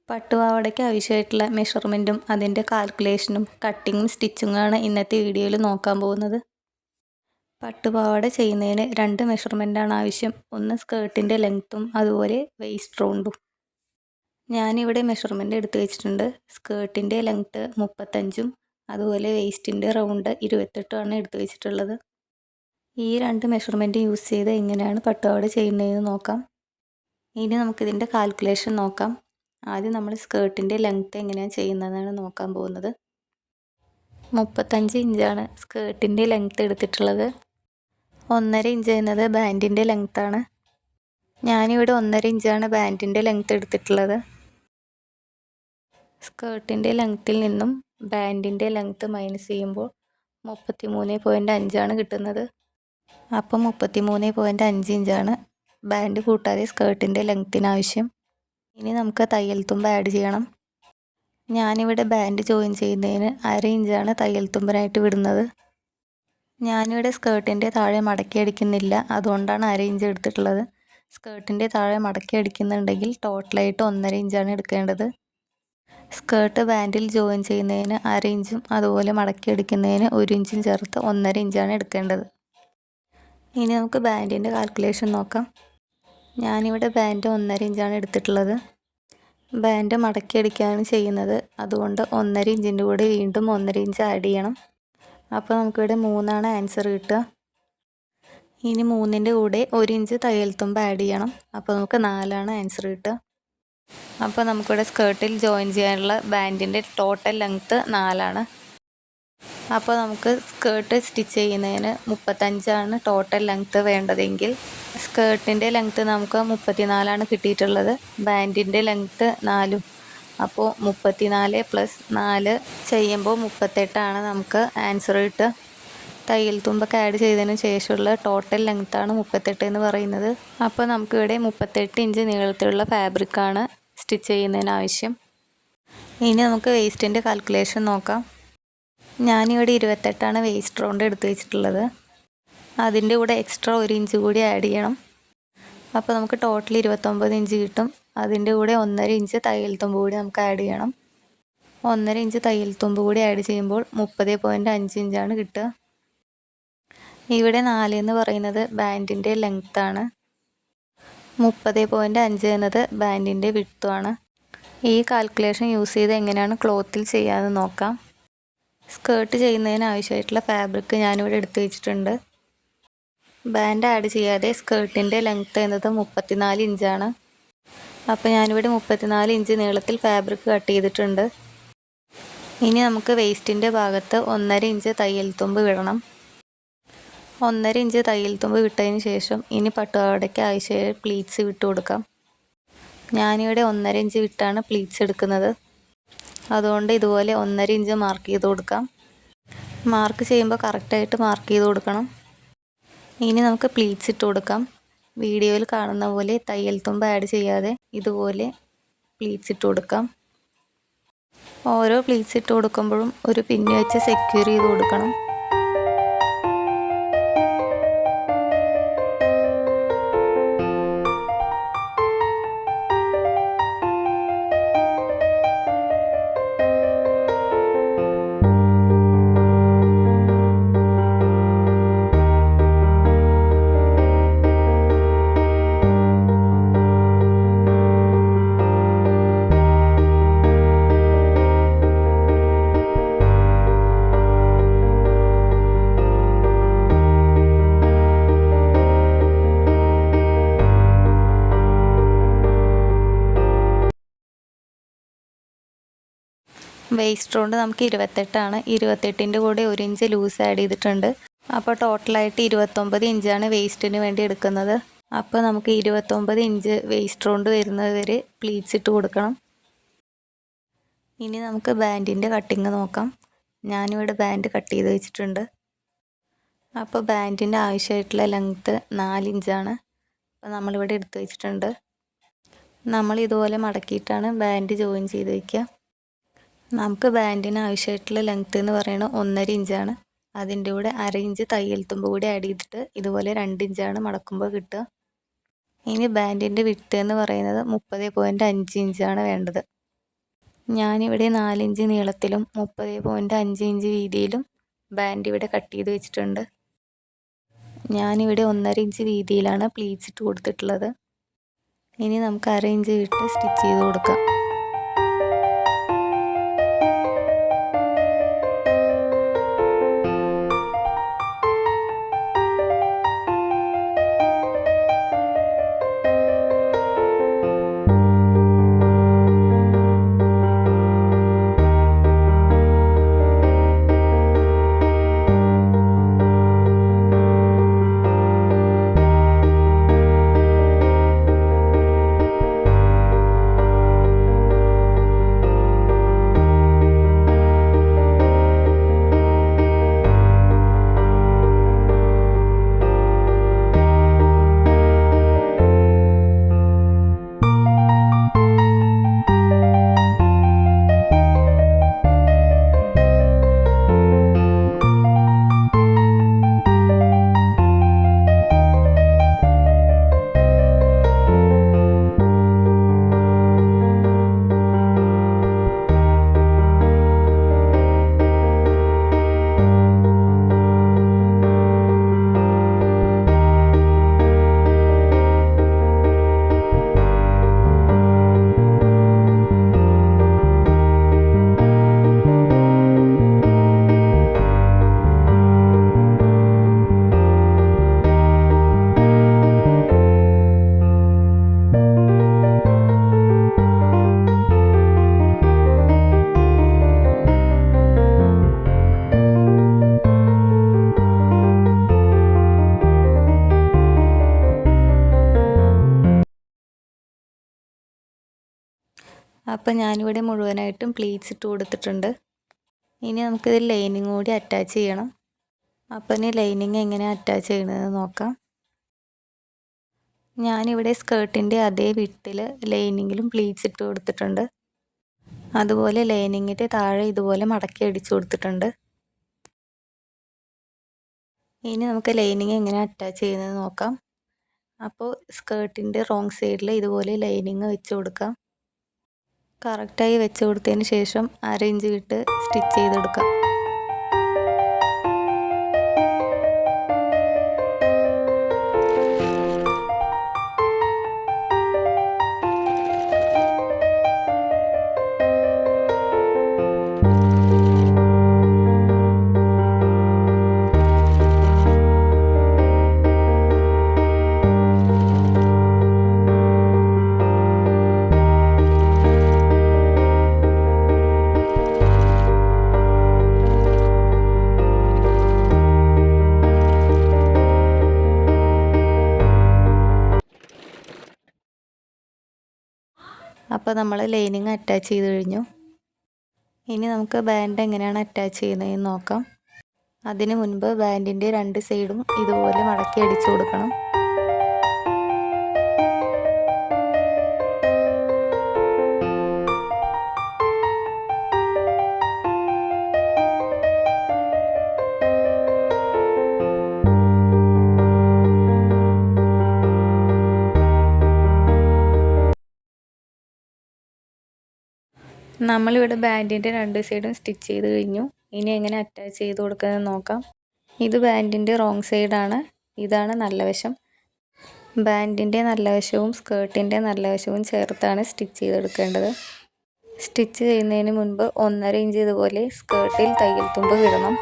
പട്ടുപാവാടയ്ക്ക് ആവശ്യമായിട്ടുള്ള മെഷർമെൻറ്റും അതിൻ്റെ കാൽക്കുലേഷനും കട്ടിങ്ങും സ്റ്റിച്ചിങ്ങുമാണ് ഇന്നത്തെ വീഡിയോയിൽ നോക്കാൻ പോകുന്നത്. പട്ടുപാവാട ചെയ്യുന്നതിന് 2 മെഷർമെൻറ്റാണ് ആവശ്യം. ഒന്ന് സ്കേർട്ടിൻ്റെ ലെങ്ത്തും അതുപോലെ വെയ്സ്റ്റ് റൗണ്ടും. ഞാനിവിടെ മെഷർമെൻറ്റ് എടുത്ത് വെച്ചിട്ടുണ്ട്. സ്കേർട്ടിൻ്റെ ലെങ്ത്ത് 35ഉം അതുപോലെ വെയ്സ്റ്റിൻ്റെ റൗണ്ട് 28ഉമാണ് എടുത്ത് വെച്ചിട്ടുള്ളത്. ഈ 2 മെഷർമെൻറ്റ് യൂസ് ചെയ്ത് എങ്ങനെയാണ് പട്ടുപാവാട ചെയ്യുന്നതെന്ന് നോക്കാം. ഇനി നമുക്കിതിൻ്റെ കാൽക്കുലേഷൻ നോക്കാം. ആദ്യം നമ്മൾ സ്കേർട്ടിൻ്റെ ലെങ്ത്ത് എങ്ങനെയാണ് ചെയ്യുന്നതെന്നാണ് നോക്കാൻ പോകുന്നത്. 35 ഇഞ്ചാണ് സ്കേർട്ടിൻ്റെ ലെങ്ത്ത് എടുത്തിട്ടുള്ളത്. 1.5 ഇഞ്ച് എന്നത് ബാൻഡിൻ്റെ ലെങ്ത്താണ്. ഞാനിവിടെ 1.5 ഇഞ്ചാണ് ബാൻഡിൻ്റെ ലെങ്ത്ത് എടുത്തിട്ടുള്ളത്. സ്കേർട്ടിൻ്റെ ലെങ്ത്തിൽ നിന്നും ബാൻഡിൻ്റെ ലെങ്ത്ത് മൈനസ് ചെയ്യുമ്പോൾ 33.5 കിട്ടുന്നത്. അപ്പം 33.5 ഇഞ്ചാണ് ബാൻഡ് കൂട്ടാതെ സ്കേർട്ടിൻ്റെ ലെങ്ത്തിന് ആവശ്യം. ഇനി നമുക്ക് തയ്യൽ തുമ്പ് ആഡ് ചെയ്യണം. ഞാനിവിടെ ബാൻഡ് ജോയിൻ ചെയ്യുന്നതിന് 1/2 ഇഞ്ചാണ് തയ്യൽ തുമ്പിനായിട്ട് വിടുന്നത്. ഞാനിവിടെ സ്കേർട്ടിൻ്റെ താഴെ മടക്കി അടിക്കുന്നില്ല, അതുകൊണ്ടാണ് 1/2 ഇഞ്ച് എടുത്തിട്ടുള്ളത്. സ്കേർട്ടിൻ്റെ താഴെ മടക്കി അടിക്കുന്നുണ്ടെങ്കിൽ ടോട്ടലായിട്ട് 1.5 ഇഞ്ചാണ് എടുക്കേണ്ടത്. സ്കേർട്ട് ബാൻഡിൽ ജോയിൻ ചെയ്യുന്നതിന് 1/2 ഇഞ്ചും അതുപോലെ മടക്കി അടിക്കുന്നതിന് 1 ഇഞ്ചും ചേർത്ത് 1.5 ഇഞ്ചാണ് എടുക്കേണ്ടത്. ഇനി നമുക്ക് ബാൻഡിൻ്റെ കാൽക്കുലേഷൻ നോക്കാം. ഞാനിവിടെ ബാൻഡ് 1.5 ഇഞ്ചാണ് എടുത്തിട്ടുള്ളത്. ബാൻഡ് മടക്കി അടിക്കുകയാണ് ചെയ്യുന്നത്, അതുകൊണ്ട് 1.5 ഇഞ്ചിൻ്റെ കൂടെ വീണ്ടും 1.5 ഇഞ്ച് ആഡ് ചെയ്യണം. അപ്പോൾ നമുക്കിവിടെ 3ആണ് ആൻസർ കിട്ടുക. ഇനി 3ൻ്റെ കൂടെ 1 ഇഞ്ച് തയ്യൽ തുമ്പ് ആഡ് ചെയ്യണം. അപ്പോൾ നമുക്ക് 4ആണ് ആൻസർ കിട്ടുക. അപ്പോൾ നമുക്കിവിടെ സ്കേർട്ടിൽ ജോയിൻ ചെയ്യാനുള്ള ബാൻഡിൻ്റെ ടോട്ടൽ ലെങ്ത്ത് 4ആണ്. അപ്പോൾ നമുക്ക് സ്കേർട്ട് സ്റ്റിച്ച് ചെയ്യുന്നതിന് 35ആണ് ടോട്ടൽ ലെങ്ത്ത് വേണ്ടതെങ്കിൽ സ്കേർട്ടിൻ്റെ ലെങ്ത്ത് നമുക്ക് 34ആണ് കിട്ടിയിട്ടുള്ളത്. ബാൻഡിൻ്റെ ലെങ്ത്ത് 4ഉം. അപ്പോൾ 34 + 4 ചെയ്യുമ്പോൾ 38ആണ് നമുക്ക് ആൻസർ കിട്ടുക. തയ്യൽ തുമ്പൊക്കെ ആഡ് ചെയ്തതിന് ശേഷമുള്ള ടോട്ടൽ ലെങ്ത്താണ് 38 എന്ന് പറയുന്നത്. അപ്പോൾ നമുക്കിവിടെ 38 ഇഞ്ച് നീളത്തിലുള്ള ഫാബ്രിക്കാണ് സ്റ്റിച്ച് ചെയ്യുന്നതിന് ആവശ്യം. ഇനി നമുക്ക് വെയ്സ്റ്റിൻ്റെ കാൽക്കുലേഷൻ നോക്കാം. ഞാനിവിടെ 28ആണ് വെയ്സ്റ്റ് റൗണ്ട് എടുത്ത് വെച്ചിട്ടുള്ളത്. അതിൻ്റെ കൂടെ എക്സ്ട്രാ 1 ഇഞ്ച് കൂടി ആഡ് ചെയ്യണം. അപ്പോൾ നമുക്ക് ടോട്ടൽ 29 ഇഞ്ച് കിട്ടും. അതിൻ്റെ കൂടെ 1.5 ഇഞ്ച് തയ്യൽ തുമ്പ് കൂടി നമുക്ക് ആഡ് ചെയ്യണം. 1.5 ഇഞ്ച് തയ്യൽ തുമ്പ് കൂടി ആഡ് ചെയ്യുമ്പോൾ 30.5 ഇഞ്ചാണ് കിട്ടുക. ഇവിടെ 4 എന്ന് പറയുന്നത് ബാൻഡിൻ്റെ ലെങ്ത്താണ്. 30.5 എന്നത് ബാൻഡിൻ്റെ വിഡ്ത്തുമാണ്. ഈ കാൽക്കുലേഷൻ യൂസ് ചെയ്ത് എങ്ങനെയാണ് ക്ലോത്തിൽ ചെയ്യാമെന്ന് നോക്കാം. സ്കേർട്ട് ചെയ്യുന്നതിന് ആവശ്യമായിട്ടുള്ള ഫാബ്രിക് ഞാനിവിടെ എടുത്ത് വെച്ചിട്ടുണ്ട്. ബാൻഡ് ആഡ് ചെയ്യാതെ സ്കേർട്ടിൻ്റെ ലെങ്ത്ത് എന്നത് 34 ഇഞ്ചാണ്. അപ്പോൾ ഞാനിവിടെ 34 ഇഞ്ച് നീളത്തിൽ ഫാബ്രിക് കട്ട് ചെയ്തിട്ടുണ്ട്. ഇനി നമുക്ക് വെയ്സ്റ്റിൻ്റെ ഭാഗത്ത് 1.5 ഇഞ്ച് തയ്യൽ തുമ്പ് വിടണം. 1.5 ഇഞ്ച് തയ്യൽ തുമ്പ് വിട്ടതിന് ശേഷം ഇനി പട്ടുപാവാടയ്ക്ക് ആവശ്യമായ പ്ലീറ്റ്സ് വിട്ട് കൊടുക്കാം. ഞാനിവിടെ 1.5 ഇഞ്ച് വിട്ടാണ് പ്ലീറ്റ്സ് എടുക്കുന്നത്. അതുകൊണ്ട് ഇതുപോലെ 1.5 ഇഞ്ച് മാർക്ക് ചെയ്ത് കൊടുക്കാം. മാർക്ക് ചെയ്യുമ്പോൾ കറക്റ്റായിട്ട് മാർക്ക് ചെയ്ത് കൊടുക്കണം. ഇനി നമുക്ക് പ്ലീറ്റ്സ് ഇട്ട് കൊടുക്കാം. വീഡിയോയിൽ കാണുന്ന പോലെ തയ്യൽ തുമ്പ് ആഡ് ചെയ്യാതെ ഇതുപോലെ പ്ലീറ്റ്സ് ഇട്ട് കൊടുക്കാം. ഓരോ പ്ലീറ്റ്സ് ഇട്ട് കൊടുക്കുമ്പോഴും ഒരു പിന്ന് വെച്ച് സെക്യൂർ ചെയ്ത് കൊടുക്കണം. വെയ്സ്റ്റ് റൗണ്ട് നമുക്ക് 28ആണ്. 28ൻ്റെ കൂടെ 1 ഇഞ്ച് ലൂസ് ആഡ് ചെയ്തിട്ടുണ്ട്. അപ്പോൾ ടോട്ടലായിട്ട് 29 ഇഞ്ചാണ് വെയ്സ്റ്റിന് വേണ്ടി എടുക്കുന്നത്. അപ്പോൾ നമുക്ക് 29 ഇഞ്ച് വെയ്സ്റ്റ് റൗണ്ട് വരുന്നത് വരെ പ്ലീറ്റ്സ് ഇട്ട് കൊടുക്കണം. ഇനി നമുക്ക് ബാൻഡിൻ്റെ കട്ടിങ് നോക്കാം. ഞാനിവിടെ ബാൻഡ് കട്ട് ചെയ്ത് വെച്ചിട്ടുണ്ട്. അപ്പോൾ ബാൻഡിൻ്റെ ആവശ്യമായിട്ടുള്ള ലെങ്ത്ത് 4 ഇഞ്ചാണ്. അപ്പോൾ നമ്മളിവിടെ എടുത്ത് വെച്ചിട്ടുണ്ട്. നമ്മൾ ഇതുപോലെ മടക്കിയിട്ടാണ് ബാൻഡ് ജോയിൻ ചെയ്ത് വയ്ക്കുക. നമുക്ക് ബാൻഡിന് ആവശ്യമായിട്ടുള്ള ലെങ്ത്ത് എന്ന് പറയുന്നത് 1.5 ഇഞ്ചാണ്. അതിൻ്റെ കൂടെ 1/2 ഇഞ്ച് തയ്യൽ തുമ്പ് കൂടി ആഡ് ചെയ്തിട്ട് ഇതുപോലെ 2 ഇഞ്ചാണ് മടക്കുമ്പോൾ കിട്ടുക. ഇനി ബാൻഡിൻ്റെ വിഡ്ത്ത് എന്ന് പറയുന്നത് 30.5 ഇഞ്ചാണ് വേണ്ടത്. ഞാനിവിടെ 4 ഇഞ്ച് നീളത്തിലും 30.5 ഇഞ്ച് വീതിയിലും ബാൻഡ് ഇവിടെ കട്ട് ചെയ്ത് വെച്ചിട്ടുണ്ട്. ഞാനിവിടെ 1.5 ഇഞ്ച് വീതിയിലാണ് പ്ലീറ്റ്സ് ഇട്ട് കൊടുത്തിട്ടുള്ളത്. ഇനി നമുക്ക് 1/2 ഇഞ്ച് ഇട്ട് സ്റ്റിച്ച് ചെയ്ത് കൊടുക്കാം. അപ്പം ഞാനിവിടെ മുഴുവനായിട്ടും പ്ലീറ്റ്സ് ഇട്ട് കൊടുത്തിട്ടുണ്ട്. ഇനി നമുക്കിതിൽ ലൈനിങ് കൂടി അറ്റാച്ച് ചെയ്യണം. അപ്പം ഇനി ലൈനിങ് എങ്ങനെ അറ്റാച്ച് ചെയ്യണമെന്ന് നോക്കാം. ഞാനിവിടെ സ്കേർട്ടിൻ്റെ അതേ വിഡ്ത്തിൽ ലൈനിങ്ങിലും പ്ലീറ്റ്സ് ഇട്ട് കൊടുത്തിട്ടുണ്ട്. അതുപോലെ ലൈനിങ്ങിൻ്റെ താഴെ ഇതുപോലെ മടക്കി അടിച്ചു കൊടുത്തിട്ടുണ്ട്. ഇനി നമുക്ക് ലൈനിങ് എങ്ങനെ അറ്റാച്ച് ചെയ്യുന്നത് നോക്കാം. അപ്പോൾ സ്കേർട്ടിൻ്റെ റോങ് സൈഡിൽ ഇതുപോലെ ലൈനിങ് വെച്ച് കൊടുക്കാം. കറക്റ്റായി വെച്ച് കൊടുത്തതിന് ശേഷം 1/2 ഇഞ്ച് വിട്ട് സ്റ്റിച്ച് ചെയ്തെടുക്കാം. അപ്പോൾ നമ്മൾ ലൈനിങ് അറ്റാച്ച് ചെയ്ത് കഴിഞ്ഞു. ഇനി നമുക്ക് ബാൻഡ് എങ്ങനെയാണ് അറ്റാച്ച് ചെയ്യുന്നതെന്ന് നോക്കാം. അതിന് മുൻപ് ബാൻഡിൻ്റെ 2 സൈഡും ഇതുപോലെ മടക്കി അടിച്ചു കൊടുക്കണം. നമ്മളിവിടെ ബാൻഡിൻ്റെ 2 സൈഡും സ്റ്റിച്ച് ചെയ്ത് കഴിഞ്ഞു. ഇനി എങ്ങനെ അറ്റാച്ച് ചെയ്ത് കൊടുക്കുന്നതെന്ന് നോക്കാം. ഇത് ബാൻഡിൻ്റെ റോങ് സൈഡാണ്. ഇതാണ് നല്ല വശം. ബാൻഡിൻ്റെ നല്ല വശവും സ്കേർട്ടിൻ്റെ നല്ല വശവും ചേർത്താണ് സ്റ്റിച്ച് ചെയ്തെടുക്കേണ്ടത്. സ്റ്റിച്ച് ചെയ്യുന്നതിന് മുൻപ് 1.5 ഇഞ്ച് ഇതുപോലെ സ്കേർട്ടിൽ തയ്യൽ തുമ്പ് വിടണം.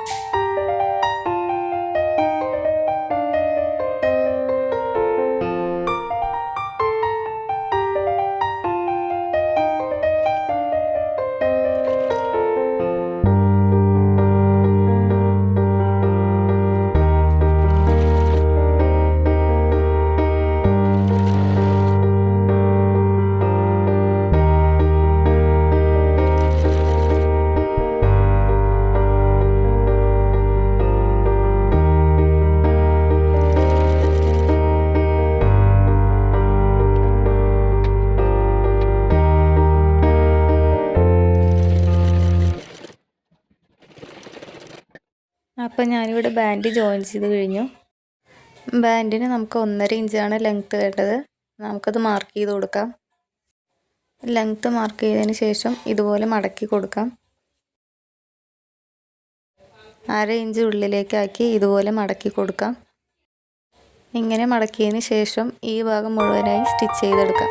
അപ്പോൾ ഞാനിവിടെ ബാൻഡ് ജോയിൻ ചെയ്ത് കഴിഞ്ഞു. ബാൻഡിന് നമുക്ക് 1.5 ഇഞ്ചാണ് ലെങ്ത്ത് വേണ്ടത്. നമുക്കത് മാർക്ക് ചെയ്ത് കൊടുക്കാം. ലെങ്ത്ത് മാർക്ക് ചെയ്തതിന് ശേഷം ഇതുപോലെ മടക്കി കൊടുക്കാം. 1/2 ഇഞ്ച് ഉള്ളിലേക്കാക്കി ഇതുപോലെ മടക്കി കൊടുക്കാം. ഇങ്ങനെ മടക്കിയതിന് ശേഷം ഈ ഭാഗം മുഴുവനായി സ്റ്റിച്ച് ചെയ്തെടുക്കാം.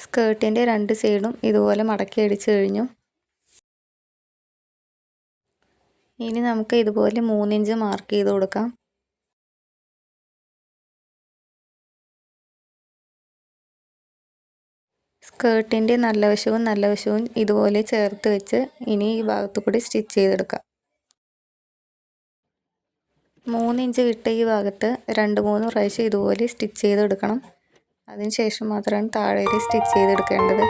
സ്കേർട്ടിൻ്റെ 2 സൈഡും ഇതുപോലെ മടക്കി അടിച്ചു കഴിഞ്ഞു. ഇനി നമുക്ക് ഇതുപോലെ 3 ഇഞ്ച് മാർക്ക് ചെയ്ത് കൊടുക്കാം. സ്കേർട്ടിൻ്റെ നല്ല വശവും ഇതുപോലെ ചേർത്ത് വെച്ച് ഇനി ഈ ഭാഗത്തു കൂടി സ്റ്റിച്ച് ചെയ്തെടുക്കാം. 3 ഇഞ്ച് വിട്ട ഈ ഭാഗത്ത് 2-3 പ്രാവശ്യം ഇതുപോലെ സ്റ്റിച്ച് ചെയ്തെടുക്കണം. അതിനുശേഷം മാത്രമാണ് താഴേക്ക് സ്റ്റിച്ച് ചെയ്തെടുക്കേണ്ടത്.